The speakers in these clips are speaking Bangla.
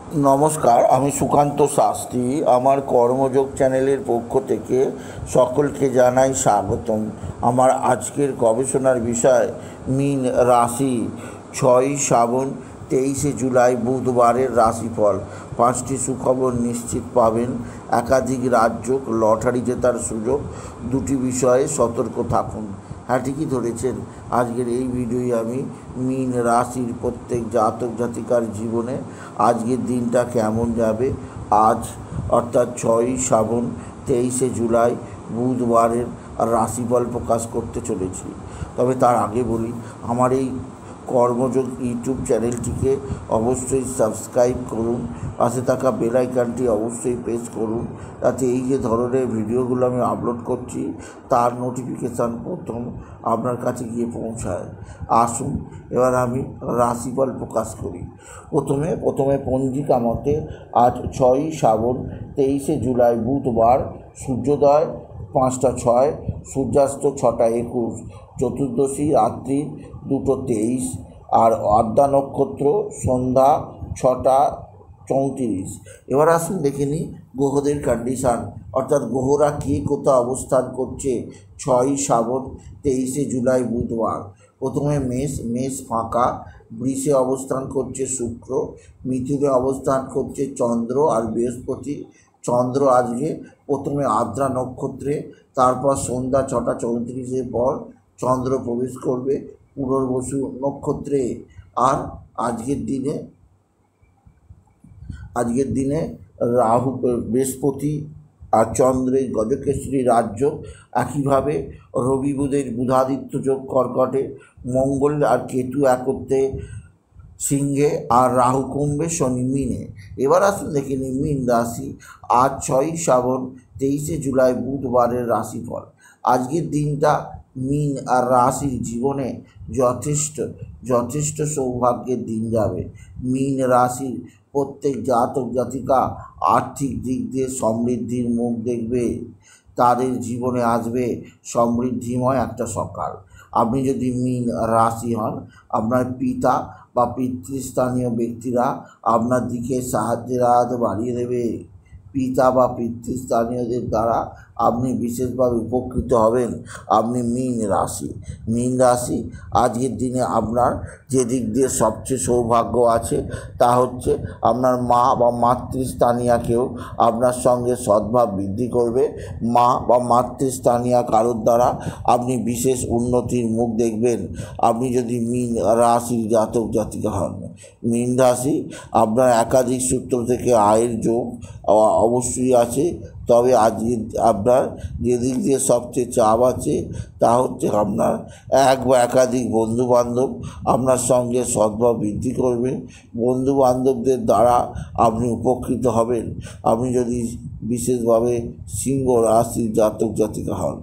নমস্কার, আমি সুকান্ত শাস্ত্রী। আমার কর্মযোগ চ্যানেলের পক্ষ থেকে সকলকে জানাই স্বাগতম। আমার আজকের গবেষণার বিষয় মীন রাশি। 6ই শ্রাবণ 23শে জুলাই বুধবারের রাশিফল। 5টি সুখবর নিশ্চিত পাবেন, একাধিক রাজ্য, লটারি জেতার সুযোগ। 2টি বিষয়ে সতর্ক থাকুন। হ্যাঁ, ঠিকই ধরেছেন। আজকের এই ভিডিওয় আমি মীন রাশির প্রত্যেক জাতক জাতিকার জীবনে আজকের দিনটা কেমন যাবে, আজ অর্থাৎ 6ই শ্রাবণ 23শে জুলাই বুধবারের রাশিফল প্রকাশ করতে চলেছি। তবে তার আগে বলি, আমার এই কর্মযোগ ইউটিউব চ্যানেলটিকে অবশ্যই সাবস্ক্রাইব করুন, পাশে থাকা বেল আইকনটি অবশ্যই প্রেস করুন, যাতে এই যে ধরনের ভিডিওগুলো আমি আপলোড করছি তার নোটিফিকেশান প্রথম আপনার কাছে গিয়ে পৌঁছায়। আসুন এবার আমি রাশিফল প্রকাশ করি। প্রথমে পঞ্জিকা মতে আজ 6ই শ্রাবণ 23শে জুলাই বুধবার, সূর্যোদয় 5টা 6, সূর্যাস্ত 6টা 21, চতুর্দশী রাত্রি 2টো 23, আর আদ্রা নক্ষত্র সন্ধ্যা 6টা 34। এবার আসুন দেখে নিই গ্রহদের কন্ডিশান, অর্থাৎ গ্রহরা কে কোথাও অবস্থান করছে 6ই শ্রাবণ 23শে জুলাই বুধবার। প্রথমে মেষ ফাঁকা, বৃষে অবস্থান করছে শুক্র, মিথুনে অবস্থান করছে চন্দ্র আর বৃহস্পতি। চন্দ্র আজকে প্রথমে আদ্রা নক্ষত্রে, তারপর সন্ধ্যা 6টা 34-এর পর চন্দ্র প্রবেশ করবে পুনর্বসু নক্ষত্রে। আর আজকের দিনে রাহু, বৃহস্পতি আর চন্দ্রের গজকেশরী রাজ্য, একইভাবে রবি বুধের বুধাদিত্য যোগ কর্কটে, মঙ্গল আর কেতু একত্রে সিংহে, আর রাহু কুম্ভে, শনি মীনে। এবার আসুন দেখে নিই মীন রাশি। আজ 6ই শ্রাবণ 23শে জুলাই বুধবারের রাশিফল। আজকের দিনটা মীন আর রাশির জীবনে যথেষ্ট সৌভাগ্যের দিন যাবে। মীন রাশির প্রত্যেক জাতক জাতিকা আর্থিক দিক দিয়ে সমৃদ্ধির মুখ দেখবে। তাদের জীবনে আসবে সমৃদ্ধিময় একটা সকাল। আপনি যদি মীন রাশি হন, আপনার পিতা বা পিতৃস্থানীয় ব্যক্তিরা আপনার দিকে সাহায্যের হাত বাড়িয়ে দেবে। পিতা বা পিতৃস্থানীয়দের দ্বারা আপনি বিশেষভাবে উপকৃত হবেন। আপনি মীন রাশি আজকের দিনে আপনার যে দিক দিয়ে সবচেয়ে সৌভাগ্য আছে তা হচ্ছে আপনার মা বা মাতৃস্থানীয়াকেও আপনার সঙ্গে সদ্ভাব বৃদ্ধি করবে। মা বা মাতৃস্থানীয়া কারোর দ্বারা আপনি বিশেষ উন্নতির মুখ দেখবেন, আপনি যদি মীন রাশির জাতক জাতিকা হন। মীন রাশি আপনার একাধিক সূত্র থেকে আয়ের যোগ অবশ্যই আছে। তবে আজকে আপনার যে দিক দিয়ে সবচেয়ে চাপ আছে তা হচ্ছে আপনার এক বা একাধিক বন্ধুবান্ধব আপনার সঙ্গে সদ্ভাব বৃদ্ধি করবে। বন্ধুবান্ধবদের দ্বারা আপনি উপকৃত হবেন, আপনি যদি বিশেষভাবে সিংহ রাশির জাতক জাতিকা হন।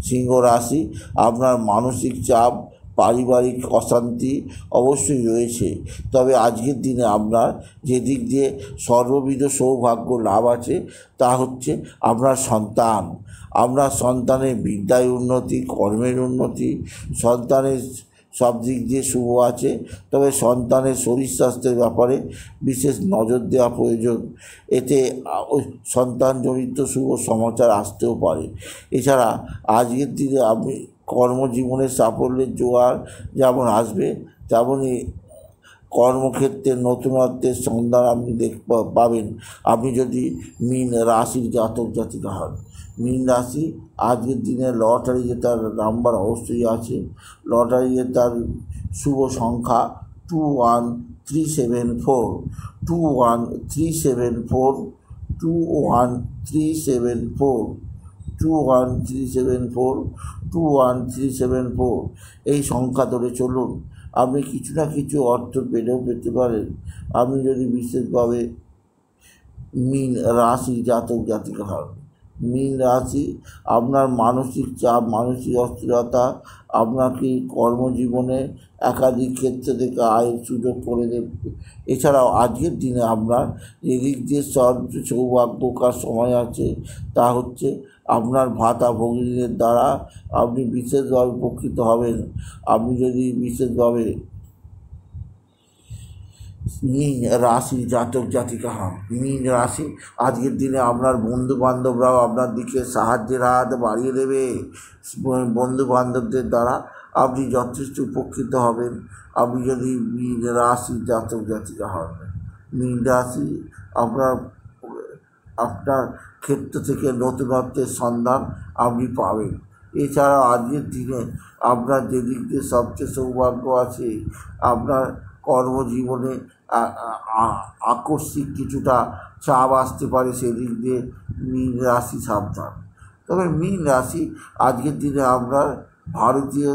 সিংহ রাশি আপনার মানসিক চাপ, পারিবারিক অশান্তি অবশ্যই রয়েছে। তবে আজকের দিনে আপনার যে দিক দিয়ে সর্ববিধ সৌভাগ্য লাভ আছে তা হচ্ছে আপনার সন্তানের বিদ্যায় উন্নতি, কর্মের উন্নতি, সন্তানের সব দিক দিয়ে শুভ আছে। তবে সন্তানের শরীর স্বাস্থ্যের ব্যাপারে বিশেষ নজর দেওয়া প্রয়োজন, এতে সন্তানজনিত শুভ সমাচার আসতেও পারে। এছাড়া আজকের দিনে আপনি কর্মজীবনের সাফল্যের জোয়ার যেমন আসবে, তেমনই কর্মক্ষেত্রে নতুনত্বের সন্ধান আপনি পাবেন, আপনি যদি মীন রাশির জাতক জাতিকা হন। মীন রাশি আজকের দিনে লটারি জেতার নাম্বার অবশ্যই আছে। লটারি জেতার শুভ সংখ্যা 21374, 21374, 21374, 21374, 21374। এই সংখ্যা ধরে চলুন, আপনি কিছু না কিছু অর্থ পেতে পারেন, আপনি যদি বিশেষভাবে মীন রাশি জাতক জাতিকা হন। মীন রাশি আপনার মানসিক চাপ, মানসিক অস্থিরতা আপনাকে কর্মজীবনে একাধিক ক্ষেত্র থেকে আয়ের সুযোগ করে দেবে। এছাড়াও আজকের দিনে আপনার এদিক দিয়ে সবচেয়ে সৌভাগ্যকার সময় আছে তা হচ্ছে আপনার ভাতা ভগিনীদের দ্বারা আপনি বিশেষভাবে উপকৃত হবেন। আপনি যদি বিশেষভাবে মীন রাশি জাতক জাতিকা হন। মীন রাশি আজকের দিনে আপনার বন্ধু বান্ধবরাও আপনার দিকে সাহায্যের হাত বাড়িয়ে দেবে। বন্ধু বান্ধবদের দ্বারা আপনি যথেষ্ট উপকৃত হবেন আপনি যদি মীন রাশি জাতক জাতিকা হন। মীন রাশি আপনার আপনার ক্ষেত্র থেকে নতুনত্বের সন্ধান আপনি পাবেন। এছাড়াও আজকের দিনে আপনার যেদিক দিয়ে সবচেয়ে সৌভাগ্য আছে, আপনার কর্মজীবনে আকস্মিক কিছুটা চাপ আসতে পারে, সেদিক দিয়ে মীন রাশি সাবধান। তবে মীন রাশি আজকের দিনে আপনার ভারতীয়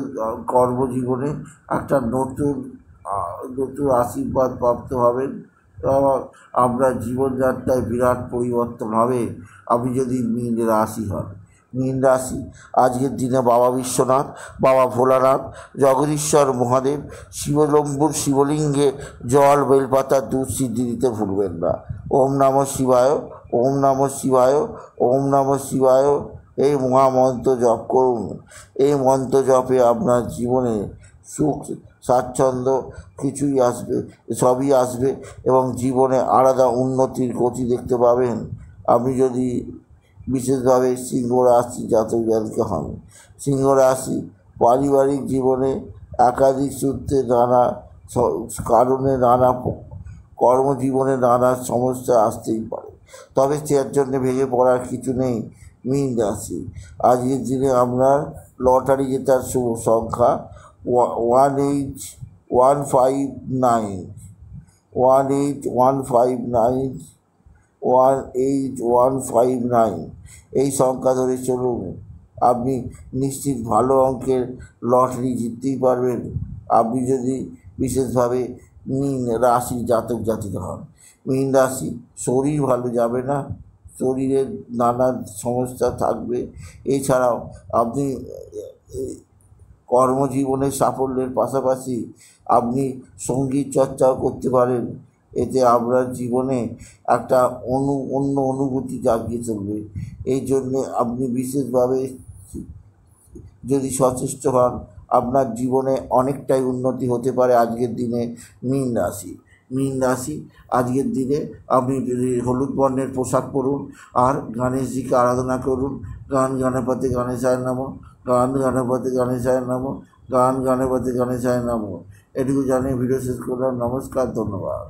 কর্মজীবনে একটা নতুন আশীর্বাদ প্রাপ্ত হবেন এবং আপনার জীবনযাত্রায় বিরাট পরিবর্তন হবে আপনি যদি মীন রাশি হন। মীন রাশি আজকের দিনে বাবা বিশ্বনাথ, বাবা ভোলানাথ, জগদীশ্বর মহাদেব, শিবলম্বুর শিবলিঙ্গে জল, বেলপাতা, দুধ সিদ্ধি দিতে ভুলবেন না। ওম নমঃ শিবায়, ওম নমঃ শিবায়, ওম নমঃ শিবায় এই মহামন্ত্র জপ করুন। এই মন্ত্র জপে আপনার জীবনে সুখ স্বাচ্ছন্দ্য কিছুই আসবে, সবই আসবে এবং জীবনে আলাদা উন্নতির গতি দেখতে পাবেন আপনি যদি বিশেষভাবে সিংহ রাশি জাতক জাতিকা হন। সিংহ রাশি পারিবারিক জীবনে একাধিক সূত্রে নানা কারণে কর্মজীবনে নানা সমস্যা আসতেই পারে, তবে তার জন্য ভেঙে পড়ার কিছু নেই। মীন রাশি আজকের দিনে আপনার লটারি জেতার শুভ সংখ্যা 18159, 18159, 18159 এই সংখ্যা ধরে চলুন, আপনি নিশ্চিত ভালো অঙ্কের লটারি জিততেই পারবেন আপনি যদি বিশেষভাবে মীন রাশি জাতক জাতিকা হন। মীন রাশি শরীর ভালো যাবে না, শরীরের নানা সমস্যা থাকবে। এছাড়াও আপনি কর্মজীবনের সাফল্যের পাশাপাশি আপনি সঙ্গীত চর্চাও করতে পারেন, এতে আপনার জীবনে একটা অন্য অনুভূতি জাগিয়ে তুলবে। এই জন্যে আপনি বিশেষভাবে যদি সচেষ্ট হন আপনার জীবনে অনেকটাই উন্নতি হতে পারে আজকের দিনে। মীন রাশি আজকের দিনে আপনি হলুদ বর্ণের পোশাক পরুন আর গণেশজিকে আরাধনা করুন। গান গণপতি গণেশায় নমঃ, গান গণপতি গণেশায় নমঃ, গান গণপতি গণেশায় নমঃ। এটুকু জানিয়ে ভিডিও শেষ করলাম। নমস্কার, ধন্যবাদ।